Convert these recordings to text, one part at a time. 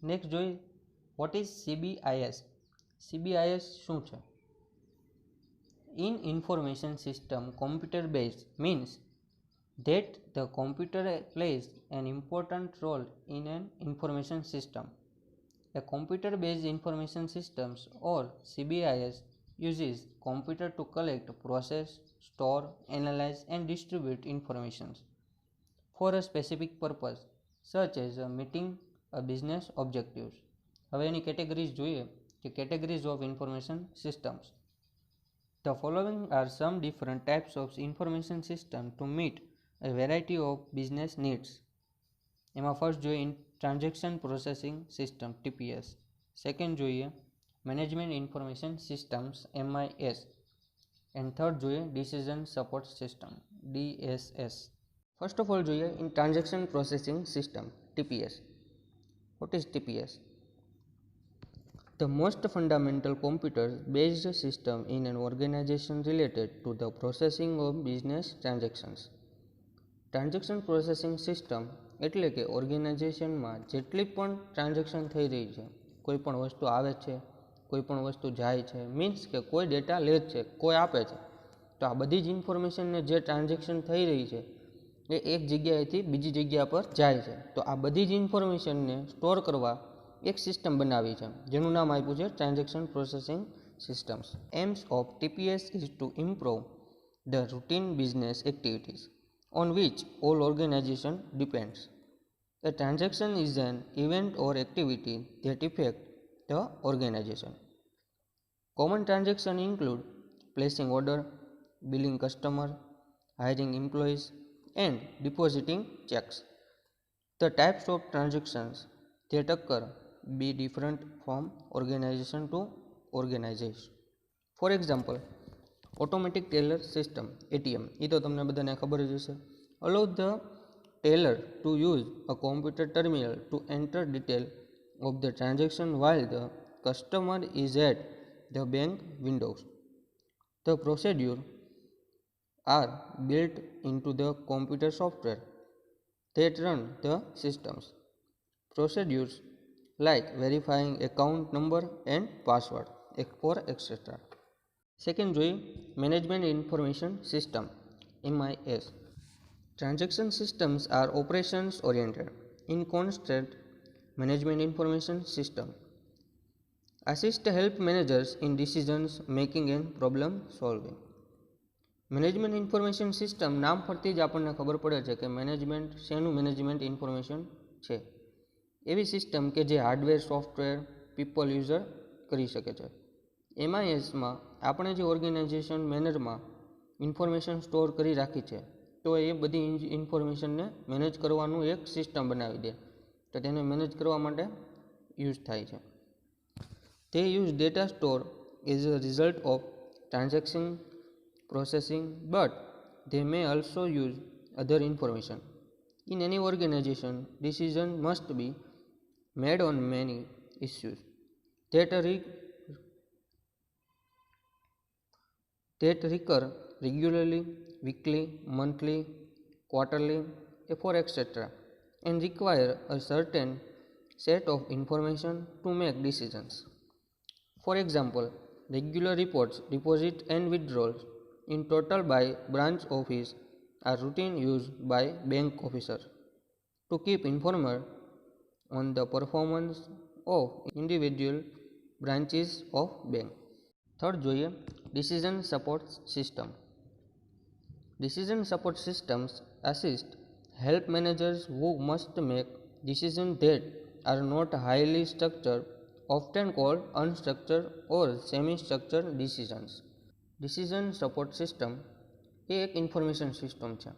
Next જોઈએ what is CBIS. CBIS શું છે? In information system, computer based means that the computer plays an important role in an information system. A computer based information systems or CBIS uses computer to collect, process, store, analyze and distribute information for a specific purpose such as meeting a business objectives. હવે એની categories જોઈએ કે categories of information systems. The following are some different types of information system to meet a variety of business needs. એમાં first જોઈએ transaction processing system TPS. Second જોઈએ management information systems MIS. And third જોઈએ decision support system DSS. First of all જોઈએ in transaction processing system TPS. What is TPS? The most fundamental computer-based system in an organization related to the processing of business transactions. Transaction processing system એટલે કે ઓર્ગેનાઇઝેશનમાં જેટલી પણ transaction થઈ રહી છે, કોઈ પણ વસ્તુ આવે છે, કોઈ પણ વસ્તુ જાય છે, મીન્સ કે કોઈ ડેટા લે છે, કોઈ આપે છે, તો આ બધી જ ઇન્ફોર્મેશનને જે ટ્રાન્ઝેક્શન થઈ રહી છે એ એક જગ્યાએથી બીજી જગ્યા પર જાય છે. તો આ બધી જ ઇન્ફોર્મેશનને સ્ટોર કરવા એક સિસ્ટમ બનાવી છે જેનું નામ આપ્યું છે transaction processing systems. Aims of TPS is to improve the routine business activities on which all organization depends. A transaction is an event or activity that affect the organization. Common transactions include placing order, billing customer, hiring employees, and depositing checks. The types of transactions that occur be different from organization to organization. For example, automatic teller system ATM, એ તો તમને બધાને ખબર જ હશે. Allow the teller to use a computer terminal to enter detail of the transaction while the customer is at the bank windows. The procedure are built into the computer software that run the systems. Procedures like verifying account number and password for etc. Second જોઈએ management information system MIS. Transaction systems are operations oriented. In constant management information system assist help managers in decisions making and problem solving. Management information system નામ પરથી જ આપણને ખબર પડે છે કે management શેનું મેનેજમેન્ટ ઇન્ફોર્મેશન છે. એવી સિસ્ટમ કે જે હાર્ડવેર, સોફ્ટવેર, પીપલ યુઝર કરી શકે છે. MISમાં આપણે જે ઓર્ગેનાઇઝેશન મેનરમાં ઇન્ફોર્મેશન સ્ટોર કરી રાખી છે તો એ બધી ઇન્ફોર્મેશનને મેનેજ કરવાનું એક સિસ્ટમ બનાવી દે, તો તેને મેનેજ કરવા માટે યુઝ થાય છે. તે use data store as a result of transaction processing, but they may also use other information. In any organization, decision must be made on many issues that recur regularly, weekly, monthly, quarterly, for etc. and require a certain set of information to make decisions. For example, regular reports, deposit and withdrawals in total by branch office are routine used by bank officers to keep informed on the performance of individual branches of bank. Third જોઈએ decision support system. Decision support systems assist help managers who must make decisions that are not highly structured, often called unstructured or semi-structured decisions. Decision support system એ એક information system છે.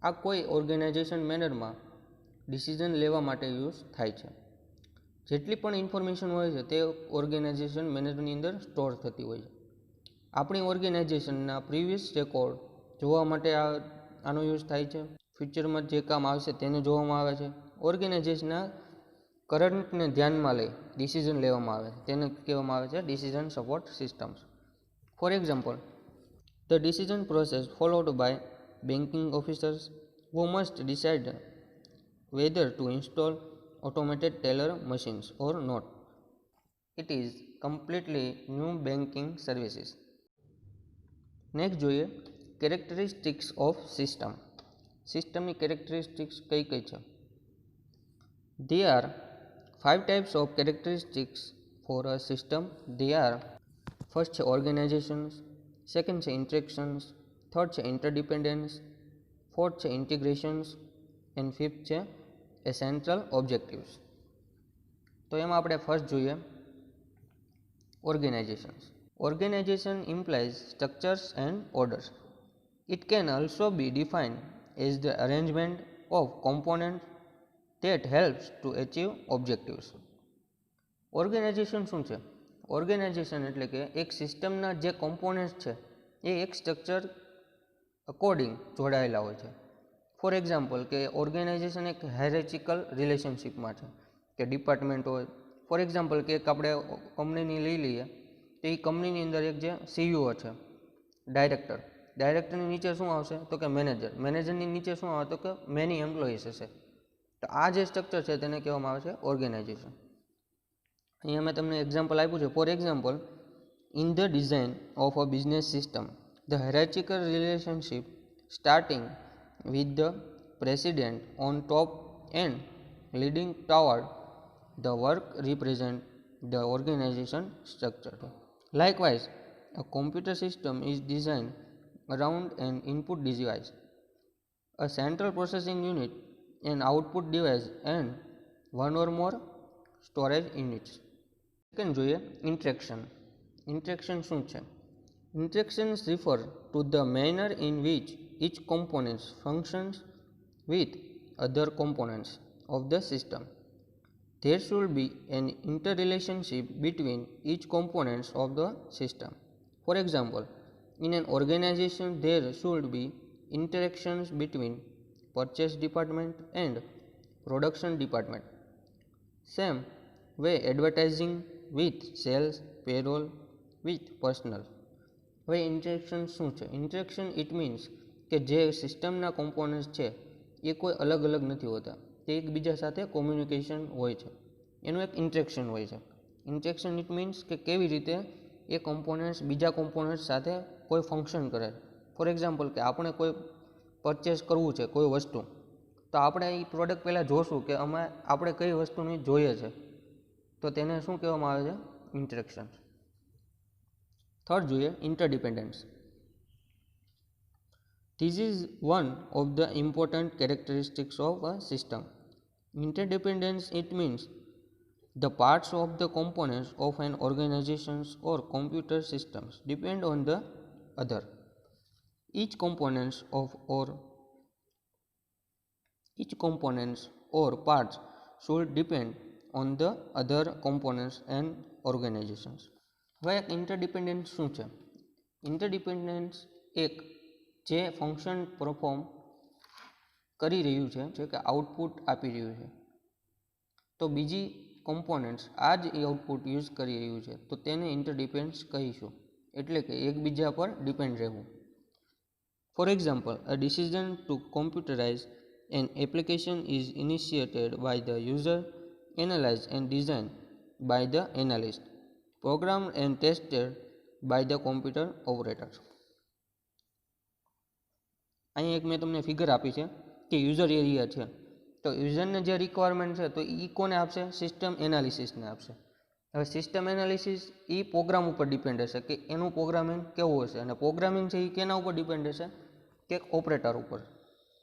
આ કોઈ organisation મેનરમાં decision લેવા માટે use થાય છે. જેટલી પણ ઇન્ફોર્મેશન હોય છે તે ઓર્ગેનાઇઝેશન મેનેજરની અંદર સ્ટોર થતી હોય છે. આપણી ઓર્ગેનાઇઝેશનના પ્રીવિયસ રેકોર્ડ જોવા માટે આનો યુઝ થાય છે. ફ્યુચરમાં જે કામ આવશે તેને જોવામાં આવે છે. ઓર્ગેનાઇઝેશનના કરંટને ધ્યાનમાં લઈ ડિસિઝન લેવામાં આવે છે, તેને કહેવામાં આવે છે decision support systems. For example, the decision process followed by banking officers who must decide whether to install automated teller machines or not. It is completely new banking services. Next જોઈએ characteristics of system. સિસ્ટમની characteristics કઈ કઈ છે? There are 5 types of characteristics for a system. They are first છે organizations, second છે interactions, third છે interdependence, fourth છે integrations and fifth છે essential objectives. તો એમાં આપણે ફર્સ્ટ જોઈએ organizations. Organization implies structures and orders. It can also be defined as the arrangement of components that helps to achieve objectives. Organisation શું છે? Organisation એટલે કે એક સિસ્ટમના જે કોમ્પોનન્ટ્સ છે એ એક સ્ટ્રક્ચર અકોર્ડિંગ જોડાયેલા હોય છે. ફોર એક્ઝામ્પલ કે ઓર્ગેનાઇઝેશન એક હાયરાર્ચિકલ રિલેશનશિપમાં છે કે ડિપાર્ટમેન્ટ હોય. ફોર એક્ઝામ્પલ કે એક આપણે કંપનીની લઈ લઈએ તો એ કંપનીની અંદર એક જે સીઈઓ છે, ડાયરેક્ટર, ડાયરેક્ટરની નીચે શું આવશે તો કે મેનેજર, મેનેજરની નીચે શું આવે તો કે મેની એમ્પ્લોઈઝ હશે. તો આ જે સ્ટ્રક્ચર છે તેને કહેવામાં આવે છે ઓર્ગેનાઇઝેશન. અહીંયા મેં તમને એક્ઝામ્પલ આપ્યું છે. For example, in the design of a business system the hierarchical relationship starting with the president on top and leading toward the work represent the organization structure. Likewise a computer system is designed around an input device, a central processing unit, an output device and one or more storage units. Second જોઈએ interaction. Interaction શું છે? Interactions refer to the manner in which each component functions with other components of the system. There should be an interrelationship between each components of the system. For example, in an organization there should be interactions between purchase department and production department. Same way advertising with sales, payroll with personal. હવે interaction શું છે? Interaction it means કે જે સિસ્ટમના components છે એ કોઈ અલગ અલગ નથી હોતા, તે એકબીજા સાથે કોમ્યુનિકેશન હોય છે, એનું એક ઇન્ટરેક્શન હોય છે. ઇન્ટરેક્શન ઇટ મીન્સ કે કેવી રીતે એ કોમ્પોનન્ટ્સ બીજા કોમ્પોનન્ટ્સ સાથે કોઈ ફંક્શન કરે. ફોર એક્ઝામ્પલ કે આપણે કોઈ પરચેસ કરવું છે કોઈ વસ્તુ, તો આપણે એ પ્રોડક્ટ પહેલાં જોશું કે આપણે કઈ વસ્તુની જોઈએ છે, તો તેને શું કહેવામાં આવે છે? ઇન્ટરેક્શન. થર્ડ જોઈએ ઇન્ટરડિપેન્ડન્સ. This is one of the important characteristics of a system. Interdependence it means the parts of the components of an organization or computer systems depend on the other. Each components or parts should depend on the other components and organizations. હવે ઇન્ટરડિપેન્ડન્સ શું છે? ઇન્ટરડિપેન્ડન્સ એક જે function perform કરી રહ્યું છે કે output આપી રહ્યું છે, તો બીજી કોમ્પોનન્ટ્સ આ જ આઉટપુટ યુઝ કરી રહ્યું છે, તો તેને ઇન્ટરડિપેન્ડન્સ કહીશું. એટલે કે એકબીજા પર ડિપેન્ડ રહેવું. For example, a decision to computerise an application is initiated by the user, analyzed and designed by the analyst, programmed and tested by the computer operator. અહીં એક મેં તમને ફિગર આપી છે કે યુઝર એરિયા છે, તો યુઝરને જે રિક્વાયરમેન્ટ છે તો એ કોને આપશે? સિસ્ટમ એનાલિસિસને આપશે. હવે સિસ્ટમ એનાલિસિસ એ પ્રોગ્રામ ઉપર ડિપેન્ડ હશે કે એનું પ્રોગ્રામિંગ કેવું હશે, અને પ્રોગ્રામિંગ છે એ કેના ઉપર ડિપેન્ડ હશે? કે ઓપરેટર ઉપર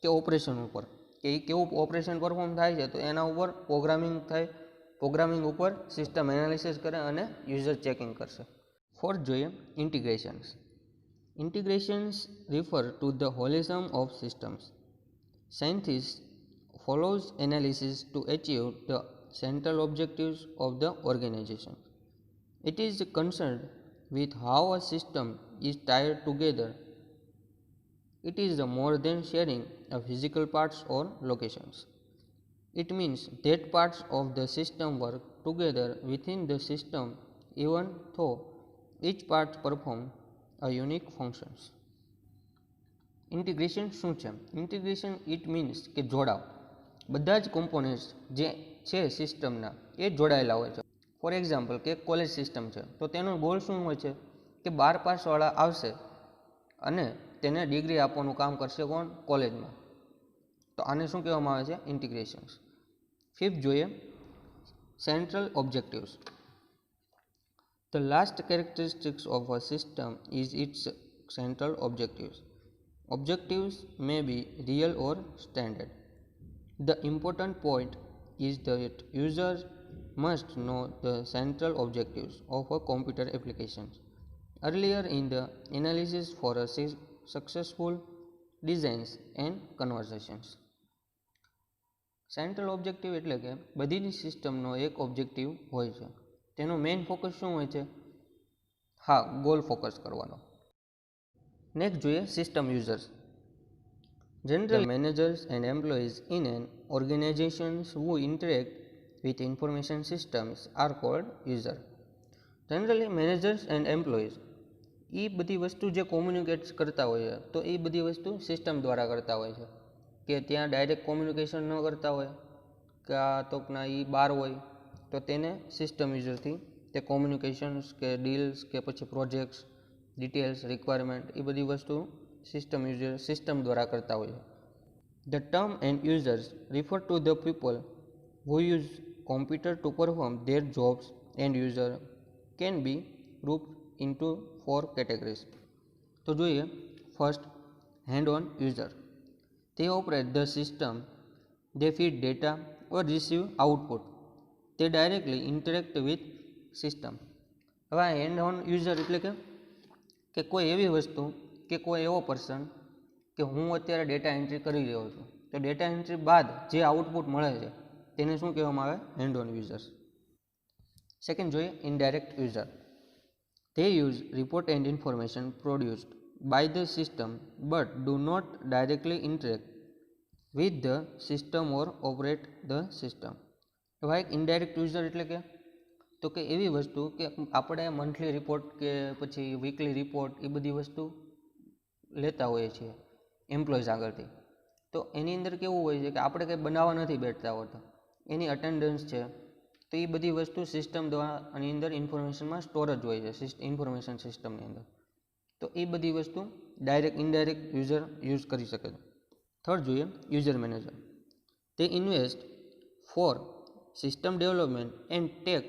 કે ઓપરેશન ઉપર, કે એ કેવું ઓપરેશન પરફોર્મ થાય છે તો એના ઉપર પ્રોગ્રામિંગ થાય. પ્રોગ્રામિંગ ઉપર સિસ્ટમ એનાલિસિસ કરે અને યુઝર ચેકિંગ કરશે. ફોર્થ જોઈએ integrations. Integrations refer to the holism of systems. Scientist follows analysis to achieve the central objectives of the organization. It is concerned with how a system is tied together. It is more than sharing of physical parts or locations. It means that parts of the system work together within the system even though each part performs a unique functions. Integration શું છે? Integration it means કે જોડાવ. બધા જ components જે છે સિસ્ટમના એ જોડાયેલા હોય છે. ફોર એક્ઝામ્પલ કે કોલેજ સિસ્ટમ છે તો તેનો ગોલ શું હોય છે કે 12 પાસવાળા આવશે અને તેને ડિગ્રી આપવાનું કામ કરશે કોણ? કોલેજમાં. તો આને શું કહેવામાં આવે છે? ઇન્ટિગ્રેશન્સ. ફિફ્થ જોઈએ central objectives. The last characteristics of a system is its central objectives. Objectives may be real or standard. The important point is that users must know the central objectives of a computer application earlier in the analysis for a successful designs and conversations. Central objective એટલે કે બધી જ સિસ્ટમનો એક objective હોય છે. તેનો main focus શું હોય છે? હા, ગોલ ફોકસ કરવાનો. નેક્સ્ટ જોઈએ system users. General managers and employees in an organization who interact with information systems are called user. Generally managers and employees એ બધી વસ્તુ જે કોમ્યુનિકેટ કરતા હોય તો એ બધી વસ્તુ સિસ્ટમ દ્વારા કરતા હોય છે કે ત્યાં ડાયરેક્ટ કોમ્યુનિકેશન ન કરતા હોય કે આ તોકના એ બહાર હોય તો તેને સિસ્ટમ યુઝરથી તે કોમ્યુનિકેશન્સ કે ડીલ્સ કે પછી પ્રોજેક્ટ્સ ડિટેલ્સ રિક્વાયરમેન્ટ એ બધી વસ્તુ સિસ્ટમ યુઝર સિસ્ટમ દ્વારા કરતા હોય. The term end users refer to the people who use computer to perform their jobs. End user can be grouped into 4 categories. તો જોઈએ first hand on user. They operate the system, they feed data or receive output. They directly interact with system. હવે hand on user એટલે કે કોઈ એવી વસ્તુ કે કોઈ એવો પર્સન કે હું અત્યારે ડેટા એન્ટ્રી કરી રહ્યો છું તો ડેટા એન્ટ્રી બાદ જે આઉટપુટ મળે છે તેને શું કહેવામાં આવે? Hand on users. સેકન્ડ જોઈએ indirect user. They use report and information produced by the system but do not directly interact with the system or operate the system. હવે એક ઇનડાયરેક્ટ યુઝર એટલે કે તો કે એવી વસ્તુ કે આપણે મંથલી રિપોર્ટ કે પછી વીકલી રિપોર્ટ એ બધી વસ્તુ લેતા હોઈએ છીએ એમ્પ્લોઈઝ આગળથી. તો એની અંદર કેવું હોય છે કે આપણે કંઈ બનાવવા નથી બેઠતા હોતા, એની અટેન્ડન્સ છે તો એ બધી વસ્તુ સિસ્ટમ દ્વારા આની અંદર ઇન્ફોર્મેશનમાં સ્ટોરેજ હોય છે ઇન્ફોર્મેશન સિસ્ટમની અંદર. તો એ બધી વસ્તુ ડાયરેક્ટ ઇનડાયરેક્ટ યુઝર યુઝ કરી શકે છે. થર્ડ જોઈએ યુઝર મેનેજર. તે invest for system development and take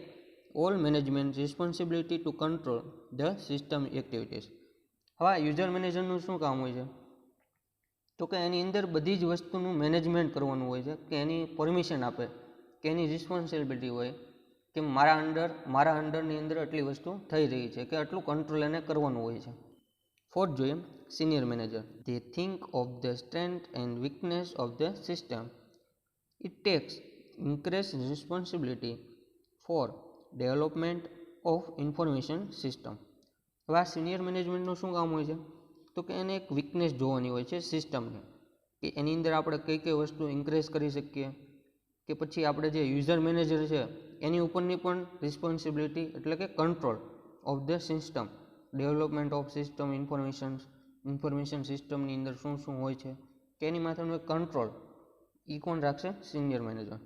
all management responsibility to control the system activities. હવે યુઝર મેનેજરનું શું કામ હોય છે? તો કે એની અંદર બધી જ વસ્તુનું મેનેજમેન્ટ કરવાનું હોય છે કે એની પરમિશન આપે કે એની રિસ્પોન્સિબિલિટી હોય કે મારા અંડરની અંદર આટલી વસ્તુ થઈ રહી છે કે આટલું કંટ્રોલ એને કરવાનું હોય છે. ફોર્થ જોઈએ senior manager. They think of the strength and weakness of the system. It takes increased responsibility for development of information system. હવે આ સિનિયર મેનેજમેન્ટનું શું કામ હોય છે? તો કે એને એક વીકનેસ જોવાની હોય છે સિસ્ટમની કે એની અંદર આપણે કઈ વસ્તુ ઇન્ક્રીઝ કરી શકીએ કે પછી આપણે જે યુઝર મેનેજર છે એની ઉપરની પણ રિસ્પોન્સિબિલિટી એટલે કે control of the system development of system information સિસ્ટમની અંદર શું શું હોય છે કે એની માટેનું એક કંટ્રોલ એ કોણ રાખશે? Senior manager.